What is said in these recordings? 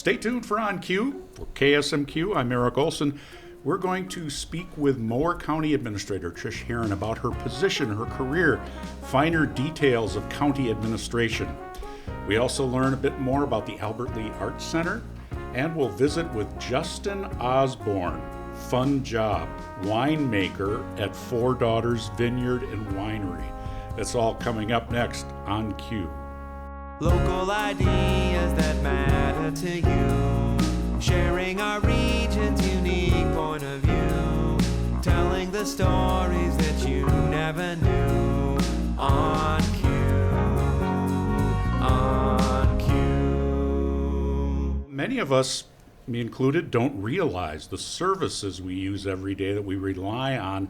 Stay tuned for On Cue. For KSMQ, I'm Eric Olson. We're going to speak with Mower County Administrator Trish Harren about her position, her career, finer details of county administration. We also learn a bit more about the Albert Lee Arts Center, and we'll visit with Justin Osborne, fun job, winemaker at Four Daughters Vineyard and Winery. That's all coming up next on Cue. Local ideas that matter to you, sharing our region's unique point of view, telling the stories that you never knew. On Cue, on Cue. Many of us, me included, don't realize the services we use every day, that we rely on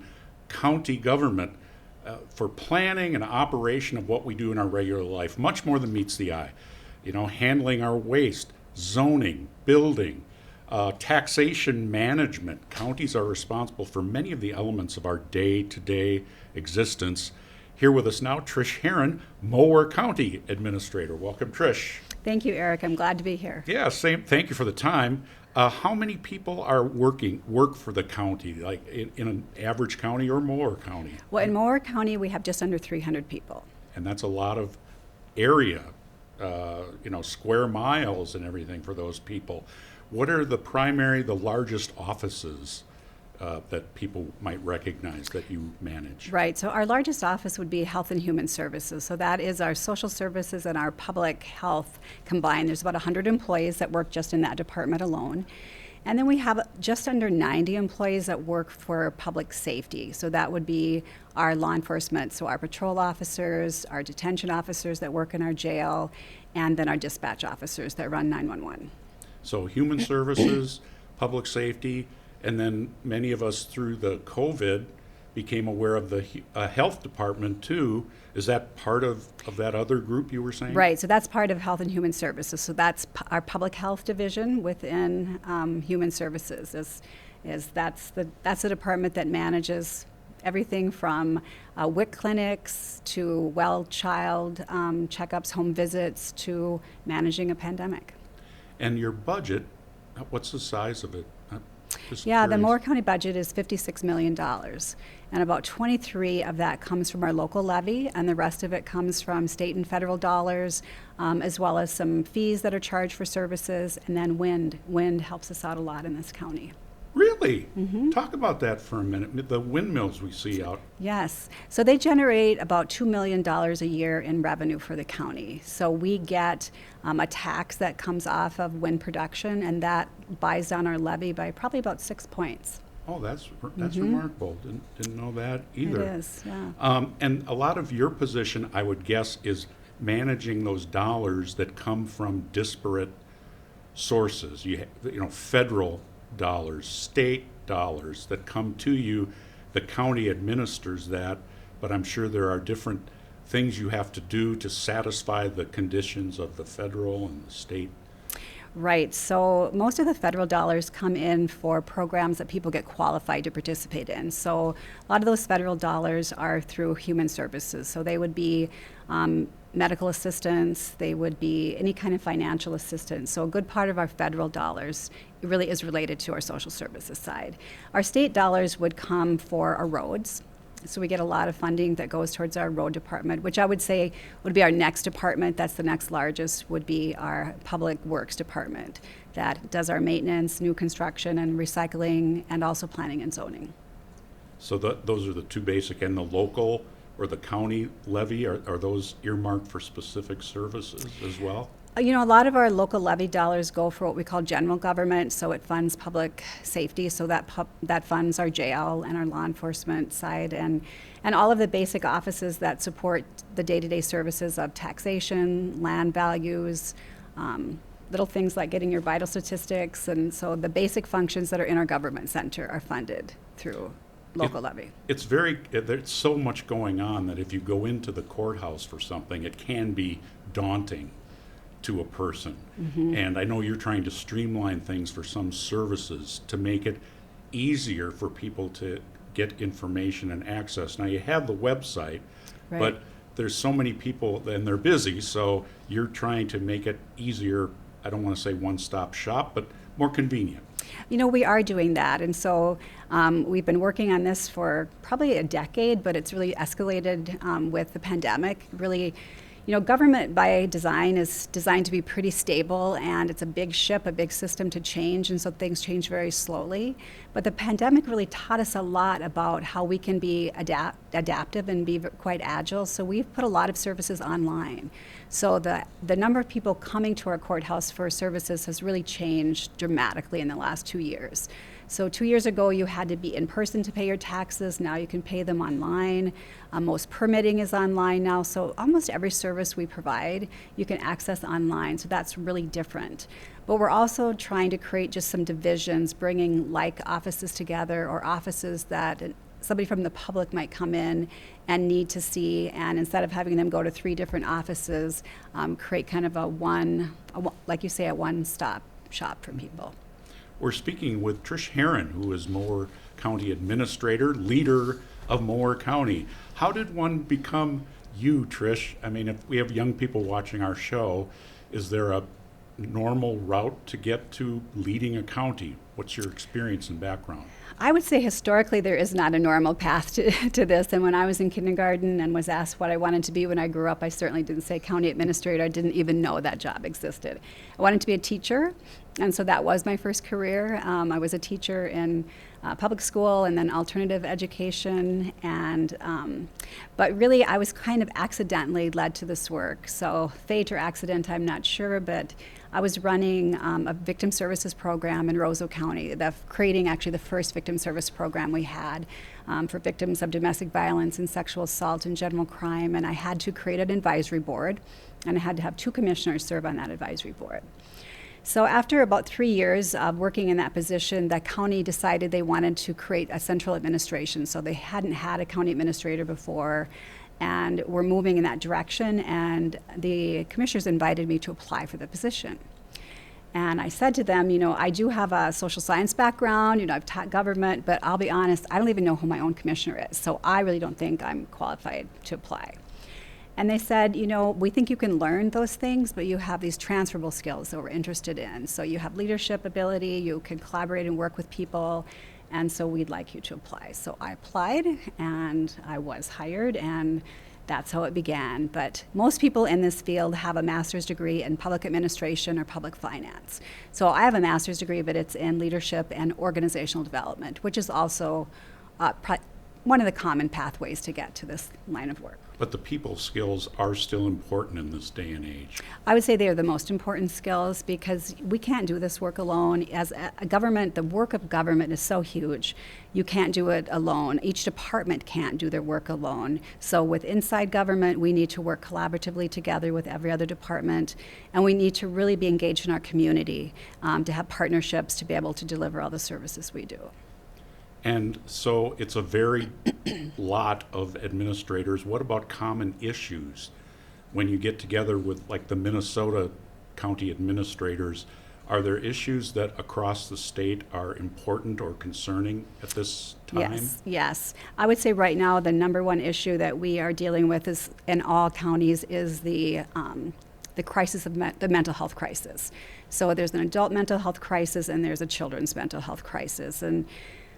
county government for planning and operation of what we do in our regular life, much more than meets the eye. You know, handling our waste, zoning, building, taxation management. Counties are responsible for many of the elements of our day-to-day existence. Here with us now, Trish Harren, Mower County Administrator. Welcome, Trish. Thank you, Eric. I'm glad to be here. Yeah, same. Thank you for the time. How many people are work for the county, like in an average county or Mower County? Well, in Mower County, we have just under 300 people. And that's a lot of area, square miles and everything for those people. What are the largest offices that people might recognize that you manage? Right. So our largest office would be Health and Human Services. So that is our social services and our public health combined. There's about 100 employees that work just in that department alone. And then we have just under 90 employees that work for public safety. So that would be our law enforcement, so our patrol officers, our detention officers that work in our jail, and then our dispatch officers that run 911. So human services, public safety, and then many of us through the COVID became aware of the health department too. Is that part of that other group you were saying? Right, so that's part of Health and Human Services. So that's our public health division within Human Services. That's the department that manages everything from WIC clinics to well child checkups, home visits, to managing a pandemic. And your budget, what's the size of it? Yeah, the Mower County budget is $56 million, and about 23 of that comes from our local levy, and the rest of it comes from state and federal dollars, as well as some fees that are charged for services, and then wind. Wind helps us out a lot in this county. Really? Mm-hmm. Talk about that for a minute. The windmills we see out. Yes. So they generate about $2 million a year in revenue for the county. So we get a tax that comes off of wind production, and that buys down our levy by probably about 6 points. Oh, that's remarkable. Didn't know that either. It is, yeah. And a lot of your position, I would guess, is managing those dollars that come from disparate sources. Federal dollars, state dollars that come to you. The county administers that, but I'm sure there are different things you have to do to satisfy the conditions of the federal and the state. Right. So most of the federal dollars come in for programs that people get qualified to participate in. So a lot of those federal dollars are through human services. So they would be medical assistance, they would be any kind of financial assistance. So a good part of our federal dollars really is related to our social services side. Our state dollars would come for our roads. So we get a lot of funding that goes towards our road department, which I would say would be our next department. That's the next largest, would be our public works department that does our maintenance, new construction and recycling, and also planning and zoning. So those are the two basic, and the local or the county levy, are those earmarked for specific services as well? A lot of our local levy dollars go for what we call general government, so it funds public safety, so that funds our jail and our law enforcement side, and all of the basic offices that support the day-to-day services of taxation, land values, little things like getting your vital statistics, and so the basic functions that are in our government center are funded through local levy. There's so much going on that if you go into the courthouse for something, it can be daunting to a person. Mm-hmm. And I know you're trying to streamline things for some services to make it easier for people to get information and access. Now you have the website, right, but there's so many people and they're busy, so you're trying to make it easier I don't want to say one-stop shop, but more convenient. You know, we are doing that. And so we've been working on this for probably a decade, but it's really escalated with the pandemic. Really, you know, government by design is designed to be pretty stable, and it's a big ship, a big system to change, and so things change very slowly. But the pandemic really taught us a lot about how we can be adaptive and be quite agile. So we've put a lot of services online. So the number of people coming to our courthouse for services has really changed dramatically in the last 2 years. So 2 years ago, you had to be in person to pay your taxes. Now you can pay them online. Most permitting is online now. So almost every service we provide, you can access online. So that's really different. But we're also trying to create just some divisions, bringing like offices together, or offices that somebody from the public might come in and need to see, and instead of having them go to 3 different offices, create kind of like you say, a one-stop shop for people. We're speaking with Trish Harren, who is Mower County Administrator, leader of Mower County. How did one become you, Trish? I mean, if we have young people watching our show, is there a normal route to get to leading a county? What's your experience and background? I would say historically there is not a normal path to this. And when I was in kindergarten and was asked what I wanted to be when I grew up, I certainly didn't say county administrator. I didn't even know that job existed. I wanted to be a teacher, and so that was my first career. I was a teacher in public school and then alternative education, and but really I was kind of accidentally led to this work. So fate or accident, I'm not sure, but I was running a victim services program in Roseau County, creating actually the first victim service program we had for victims of domestic violence and sexual assault and general crime. And I had to create an advisory board, and I had to have 2 commissioners serve on that advisory board. So after about 3 years of working in that position, the county decided they wanted to create a central administration. So they hadn't had a county administrator before, and we're moving in that direction, and the commissioners invited me to apply for the position. And I said to them, you know, I do have a social science background, you know, I've taught government, but I'll be honest, I don't even know who my own commissioner is, so I really don't think I'm qualified to apply. And they said, you know, we think you can learn those things, but you have these transferable skills that we're interested in. So you have leadership ability, you can collaborate and work with people, and so we'd like you to apply. So I applied, and I was hired, and that's how it began. But most people in this field have a master's degree in public administration or public finance. So I have a master's degree, but it's in leadership and organizational development, which is also one of the common pathways to get to this line of work. But the people skills are still important in this day and age. I would say they are the most important skills, because we can't do this work alone. As a government, the work of government is so huge. You can't do it alone. Each department can't do their work alone. So with inside government, we need to work collaboratively together with every other department, and we need to really be engaged in our community to have partnerships to be able to deliver all the services we do. And so it's a very lot of administrators. What about common issues? When you get together with like the Minnesota county administrators, are there issues that across the state are important or concerning at this time? Yes. I would say right now the number one issue that we are dealing with is in all counties is the crisis of the mental health crisis. So there's an adult mental health crisis and there's a children's mental health crisis. And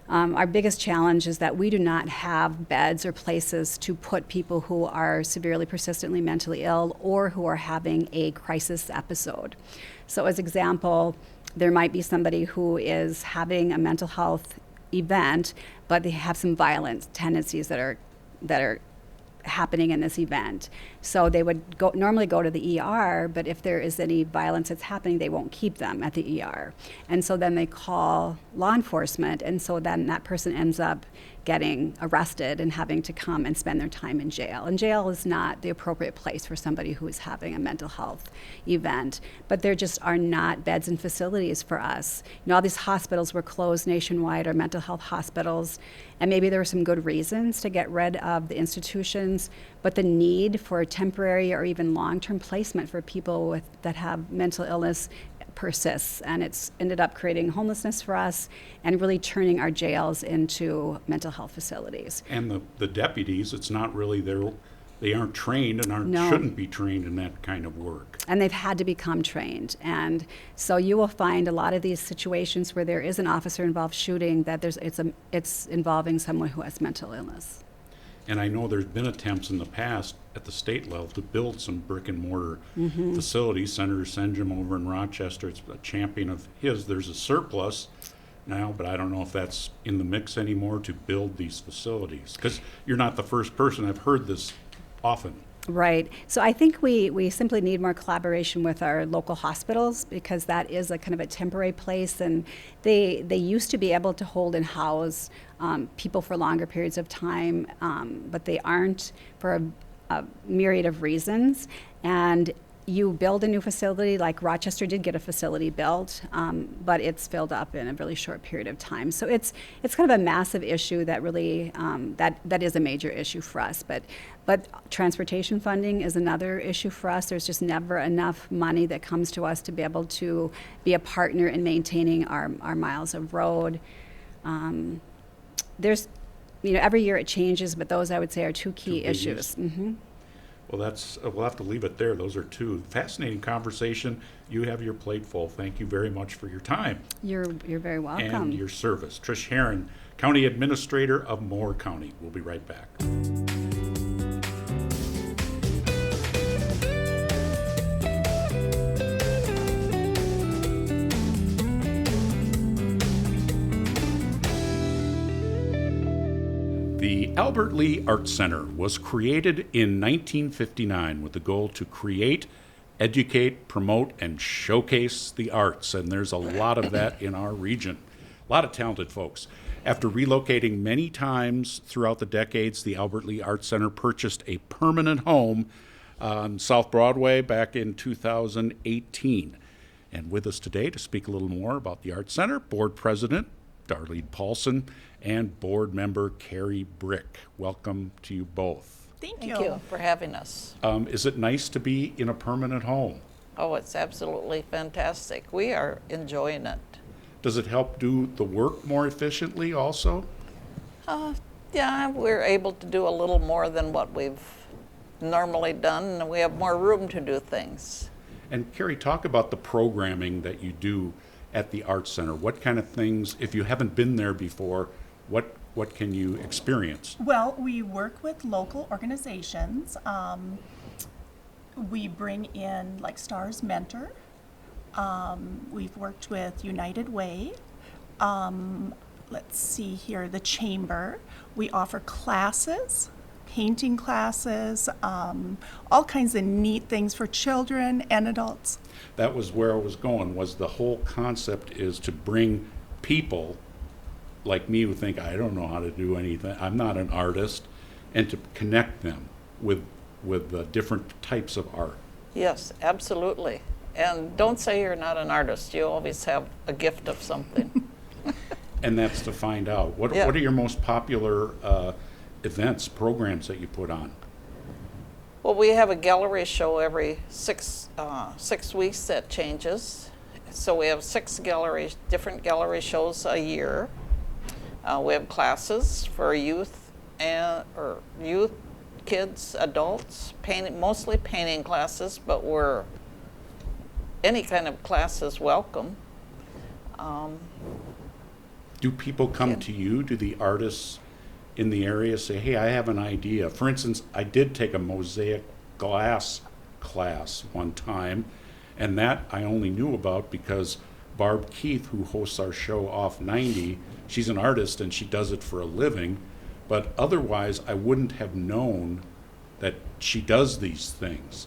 our biggest challenge is that we do not have beds or places to put people who are severely persistently mentally ill or who are having a crisis episode. So as example, there might be somebody who is having a mental health event, but they have some violent tendencies that are happening in this event. So they would normally go to the ER, but if there is any violence that's happening, they won't keep them at the ER. And so then they call law enforcement, and so then that person ends up getting arrested and having to come and spend their time in jail. And jail is not the appropriate place for somebody who is having a mental health event, but there just are not beds and facilities for us. You know, all these hospitals were closed nationwide, or mental health hospitals, and maybe there were some good reasons to get rid of the institutions, but the need for temporary or even long-term placement for people that have mental illness persists, and it's ended up creating homelessness for us and really turning our jails into mental health facilities. And the deputies, it's not really their they aren't trained and No. shouldn't be trained in that kind of work. And they've had to become trained. And so you will find a lot of these situations where there is an officer-involved shooting that it's involving someone who has mental illness. And I know there's been attempts in the past at the state level to build some brick and mortar facilities. Senator Senjum over in Rochester, it's a champion of his. There's a surplus now, but I don't know if that's in the mix anymore to build these facilities. Because you're not the first person. I've heard this often. Right. So I think we simply need more collaboration with our local hospitals, because that is a kind of a temporary place, and they used to be able to hold and house people for longer periods of time, but they aren't for a myriad of reasons. And you build a new facility, like Rochester did get a facility built, but it's filled up in a really short period of time. So it's kind of a massive issue that really that is a major issue for us. But transportation funding is another issue for us. There's just never enough money that comes to us to be able to be a partner in maintaining our miles of road. There's, every year it changes, but those I would say are two key Two biggies. issues. Well, we'll have to leave it there. Those are two. Fascinating conversation. You have your plate full. Thank you very much for your time You're very welcome. and your service. Trish Harren, County Administrator of Mower County. We'll be right back. The Albert Lee Art Center was created in 1959 with the goal to create, educate, promote, and showcase the arts, and there's a lot of that in our region. A lot of talented folks. After relocating many times throughout the decades, the Albert Lee Art Center purchased a permanent home on South Broadway back in 2018. And with us today to speak a little more about the Art Center, Board President Darlyne Paulson and Board Member Kari Brick. Welcome to you both. Thank you for having us. Is it nice to be in a permanent home? Oh, it's absolutely fantastic. We are enjoying it. Does it help do the work more efficiently also? Yeah, we're able to do a little more than what we've normally done, and we have more room to do things. And Kari, talk about the programming that you do at the Art Center. What kind of things, if you haven't been there before, what can you experience? Well, we work with local organizations. We bring in like Stars Mentor. We've worked with United Way. Let's see here, the Chamber. We offer classes, painting classes, all kinds of neat things for children and adults. That was where I was going, was the whole concept is to bring people like me who think, I don't know how to do anything, I'm not an artist, and to connect them with different types of art. Yes, absolutely. And don't say you're not an artist. You always have a gift of something. And that's to find out. What Yeah. are your most popular events, programs that you put on? Well, we have a gallery show every 6 weeks that changes. So we have 6 different gallery shows a year. We have classes for youth, kids, adults, mostly painting classes, but any kind of class is welcome. Do people come to you? Do the artists in the area say, hey, I have an idea? For instance, I did take a mosaic glass class one time, and that I only knew about because Barb Keith, who hosts our show Off 90, she's an artist and she does it for a living, but otherwise I wouldn't have known that she does these things.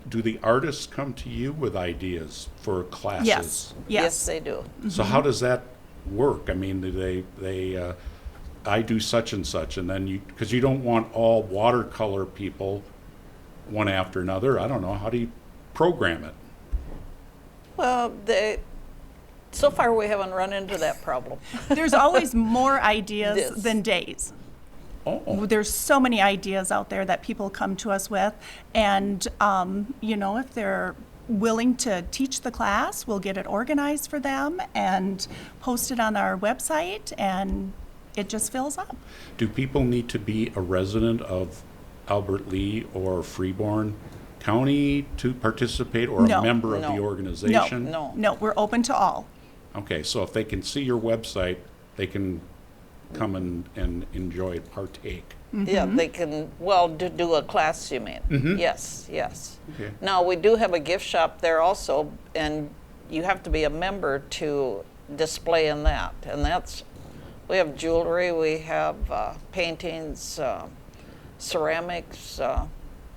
Do the artists come to you with ideas for classes? Yes. They do. So how does that work? I mean, do they I do such and such, and then because you don't want all watercolor people one after another. I don't know, how do you program it? Well, so far we haven't run into that problem. There's always more ideas Yes. than days. Oh, There's so many ideas out there that people come to us with, and if they're willing to teach the class, we'll get it organized for them and post it on our website, and it just fills up. do people need to be a resident of Albert Lee or Freeborn County to participate, or No. a member of No. the No, organization? no, we're open to all. Okay, so if they can see your website, they can come and enjoy it, partake. Yeah, they can, well, do a class, you mean? Yes, yes. Okay. Now, we do have a gift shop there also, and you have to be a member to display in that. And that's, we have jewelry, we have paintings, ceramics,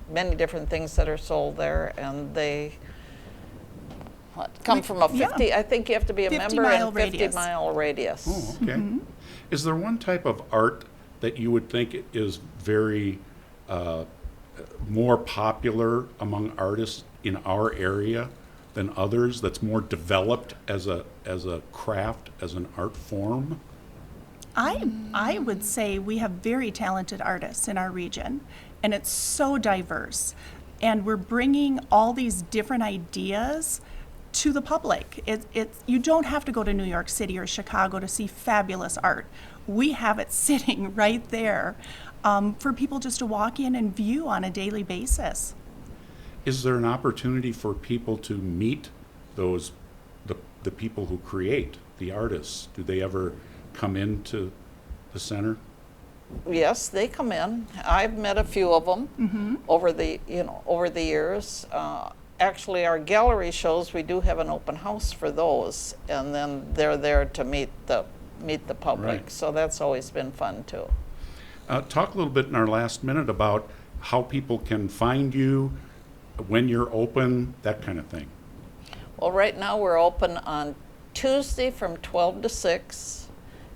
many different things that are sold there, and they come from a 50, I think you have to be a 50 member in mile a radius. 50-mile radius. Oh, okay. Is there one type of art that you would think is very more popular among artists in our area than others, that's more developed as a craft, as an art form? I would say we have very talented artists in our region, and it's so diverse. And we're bringing all these different ideas to the public. You don't have to go to New York City or Chicago to see fabulous art. We have it sitting right there for people just to walk in and view on a daily basis. Is there an opportunity for people to meet those, the people who create, the artists? Do they ever come into the center? Yes, they come in. I've met a few of them over the years. Actually, our gallery shows, we do have an open house for those, and then they're there to meet the public. Right. So that's always been fun too. Talk a little bit in our last minute about how people can find you, when you're open, that kind of thing. Well, right now we're open on Tuesday from 12 to 6,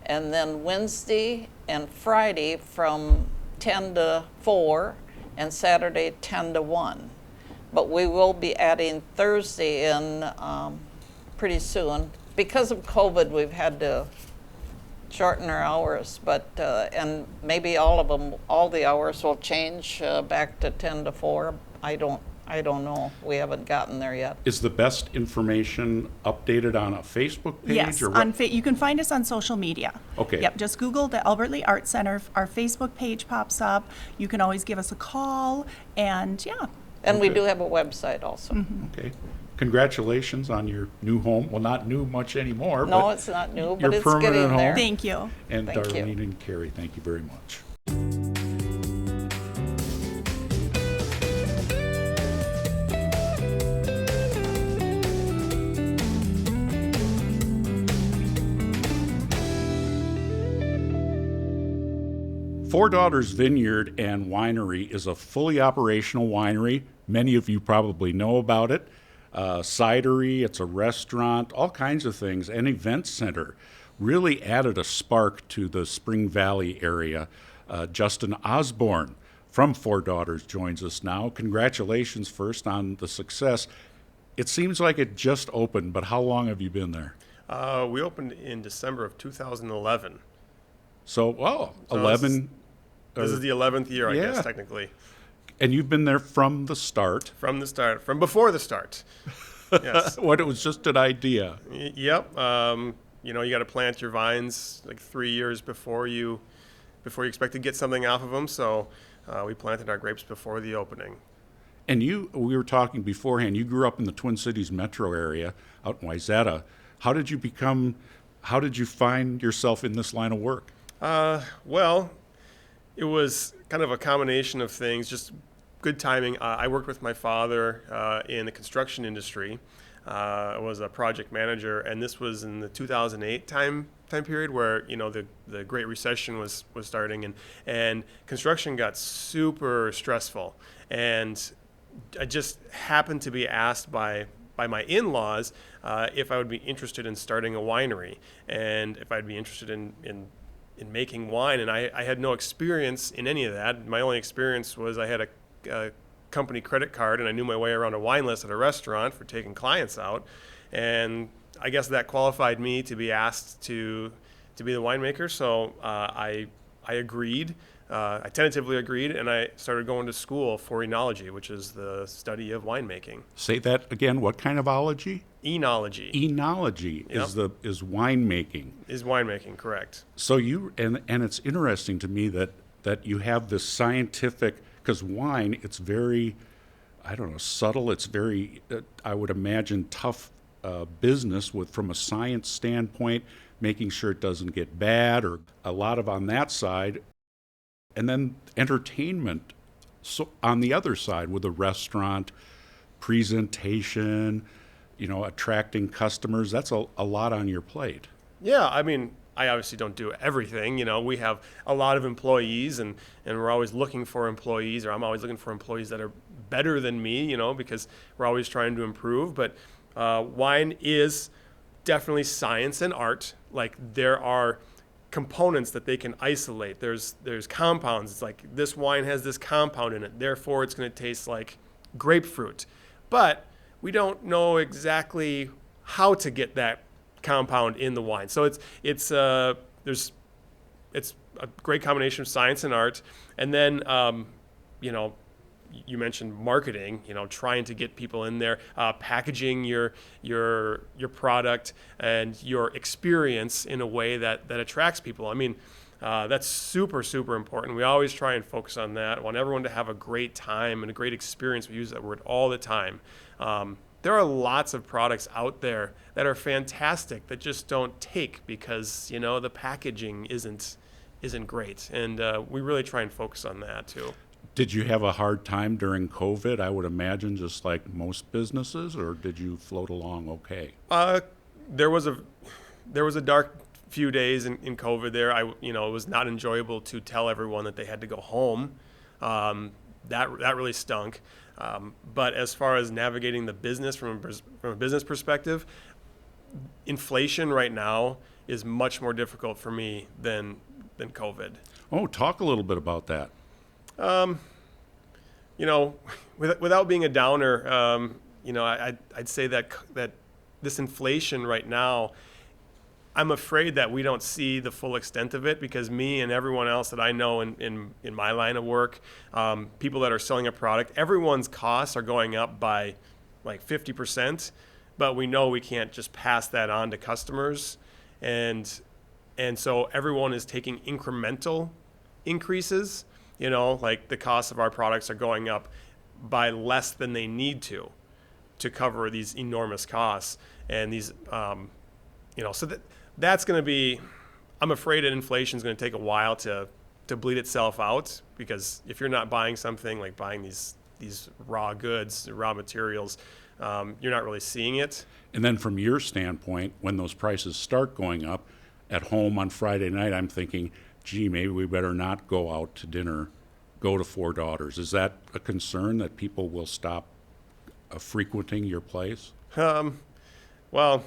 and then Wednesday and Friday from 10 to 4, and Saturday 10 to 1. But we will be adding Thursday in pretty soon. Because of COVID, we've had to shorten our hours, but and maybe all the hours will change back to 10 to 4. I don't know. We haven't gotten there yet. Is the best information updated on a Facebook page? Yes, or what? you can find us on social media. Okay. Yep, just Google the Albert Lee Art Center. Our Facebook page pops up. You can always give us a call, and yeah. And we Okay. do have a website also. Okay. Congratulations on your new home. Well, not new much anymore. No, but it's not new, your but it's permanent getting there. home. Thank you. And Thank you. Darlyne and Kari, thank you very much. Four Daughters Vineyard and Winery is a fully operational winery. Many of you probably know about it. Cidery, it's a restaurant, all kinds of things, an event center. Really added a spark to the Spring Valley area. Justin Osborne from Four Daughters joins us now. Congratulations first on the success. It seems like it just opened, but how long have you been there? We opened in December of 2011. So, So 11. This is the 11th year, I Yeah. guess, technically. And you've been there from the start. From the start, from before the start. Yes. When it was just an idea. Yep. You got to plant your vines like 3 years before you expect to get something off of them. So we planted our grapes before the opening. And we were talking beforehand, you grew up in the Twin Cities metro area out in Wayzata. How did you find yourself in this line of work? Well, it was kind of a combination of things, just good timing. I worked with my father in the construction industry. I was a project manager, and this was in the 2008 time period where the Great Recession was starting, and construction got super stressful. And I just happened to be asked by my in-laws if I would be interested in starting a winery, and if I'd be interested in making wine. And I had no experience in any of that. My only experience was I had a company credit card, and I knew my way around a wine list at a restaurant for taking clients out. And I guess that qualified me to be asked to be the winemaker. So I agreed. I tentatively agreed, and I started going to school for enology, which is the study of winemaking. Say that again, what kind of ology? Enology Enology Yep. is winemaking. is winemaking, correct? So and it's interesting to me that you have this scientific Because wine, it's very, I don't know, subtle. It's very, I would imagine, tough business from a science standpoint, making sure it doesn't get bad, or a lot of on that side. And then entertainment on the other side with a restaurant, presentation, attracting customers. That's a lot on your plate. Yeah, I mean, I obviously don't do everything. We have a lot of employees, and we're always looking for employees, or I'm always looking for employees that are better than me, because we're always trying to improve. But wine is definitely science and art. Like, there are components that they can isolate. There's compounds. It's like, this wine has this compound in it, therefore it's going to taste like grapefruit. But we don't know exactly how to get that compound in the wine. So it's a great combination of science and art. And then you mentioned marketing, trying to get people in there, packaging your product and your experience in a way that attracts people. I mean, that's super, super important. We always try and focus on that. I want everyone to have a great time and a great experience. We use that word all the time. There are lots of products out there that are fantastic that just don't take because, the packaging isn't great. And we really try and focus on that too. Did you have a hard time during COVID, I would imagine, just like most businesses, or did you float along okay? There was a dark few days in COVID there. It was not enjoyable to tell everyone that they had to go home. That really stunk. But as far as navigating the business from a business perspective, inflation right now is much more difficult for me than COVID. Oh, talk a little bit about that. Without being a downer, I'd say that this inflation right now, I'm afraid that we don't see the full extent of it, because me and everyone else that I know in my line of work, people that are selling a product, everyone's costs are going up by like 50%, but we know we can't just pass that on to customers. And so everyone is taking incremental increases. Like the cost of our products are going up by less than they need to cover these enormous costs. And these, so that's going to be, I'm afraid that inflation is going to take a while to bleed itself out, because if you're not buying something like buying these raw goods, raw materials, you're not really seeing it. And then from your standpoint, when those prices start going up, at home on Friday night, I'm thinking, gee, maybe we better not go out to dinner, go to Four Daughters. Is that a concern that people will stop frequenting your place? Well,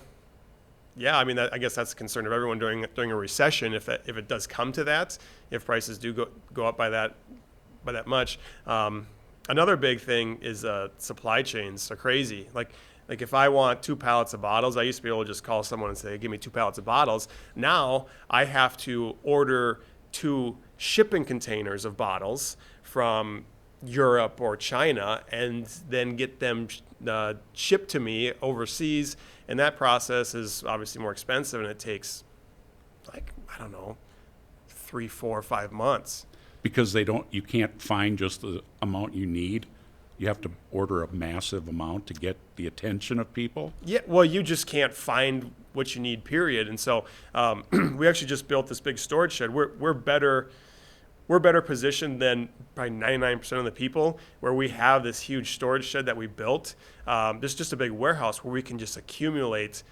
yeah, I mean, I guess that's a concern of everyone during a recession. If it does come to that, if prices do go up by that much. Another big thing is supply chains are crazy. Like if I want 2 pallets of bottles, I used to be able to just call someone and say, give me 2 pallets of bottles. Now I have to order 2 shipping containers of bottles from Europe or China and then get them shipped to me overseas. And that process is obviously more expensive, and it takes 3, 4, 5 months. Because you can't find just the amount you need. You have to order a massive amount to get the attention of people. Yeah, well, you just can't find what you need, period. And so we actually just built this big storage shed. We're better positioned than probably 99% of the people, where we have this huge storage shed that we built. There's just a big warehouse where we can just accumulate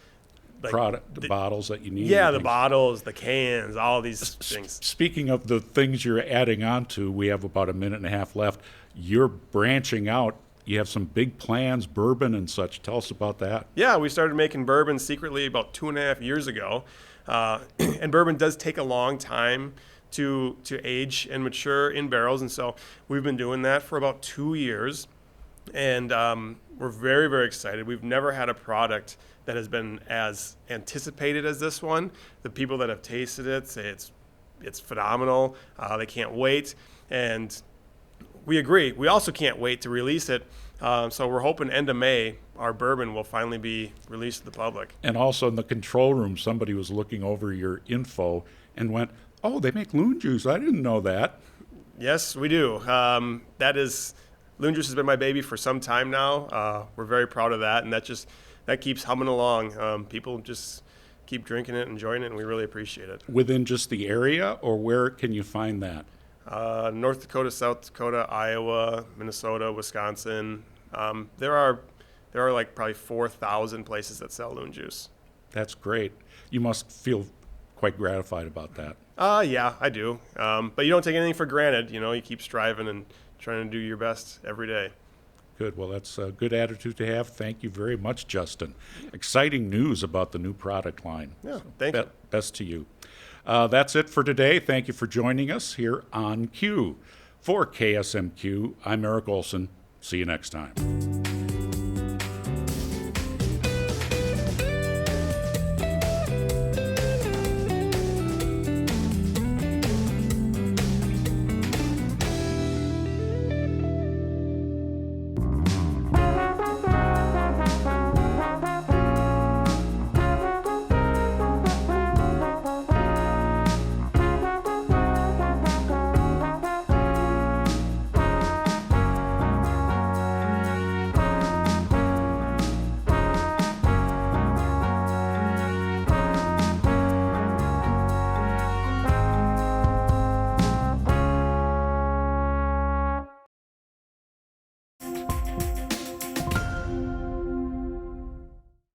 the bottles that you need. Yeah, the bottles, the cans, all these things. Speaking of the things you're adding on to, we have about a minute and a half left. You're branching out. You have some big plans, bourbon and such. Tell us about that. Yeah, we started making bourbon secretly about 2.5 years ago. And bourbon does take a long time to age and mature in barrels. And so we've been doing that for about 2 years. And we're very, very excited. We've never had a product that has been as anticipated as this one. The people that have tasted it say it's phenomenal. They can't wait. And we agree. We also can't wait to release it. So we're hoping end of May, our bourbon will finally be released to the public. And also in the control room, somebody was looking over your info and went, oh, they make loon juice. I didn't know that. Yes, we do. Loon juice has been my baby for some time now. We're very proud of that, and that keeps humming along. People just keep drinking it, enjoying it, and we really appreciate it. Within just the area, or where can you find that? North Dakota, South Dakota, Iowa, Minnesota, Wisconsin. There are like probably 4,000 places that sell loon juice. That's great. You must feel quite gratified about that. Yeah, I do. But you don't take anything for granted. You keep striving and trying to do your best every day. Good. Well, that's a good attitude to have. Thank you very much, Justin. Exciting news about the new product line. Yeah, thank you. Best to you. That's it for today. Thank you for joining us here on Q. For KSMQ, I'm Eric Olson. See you next time.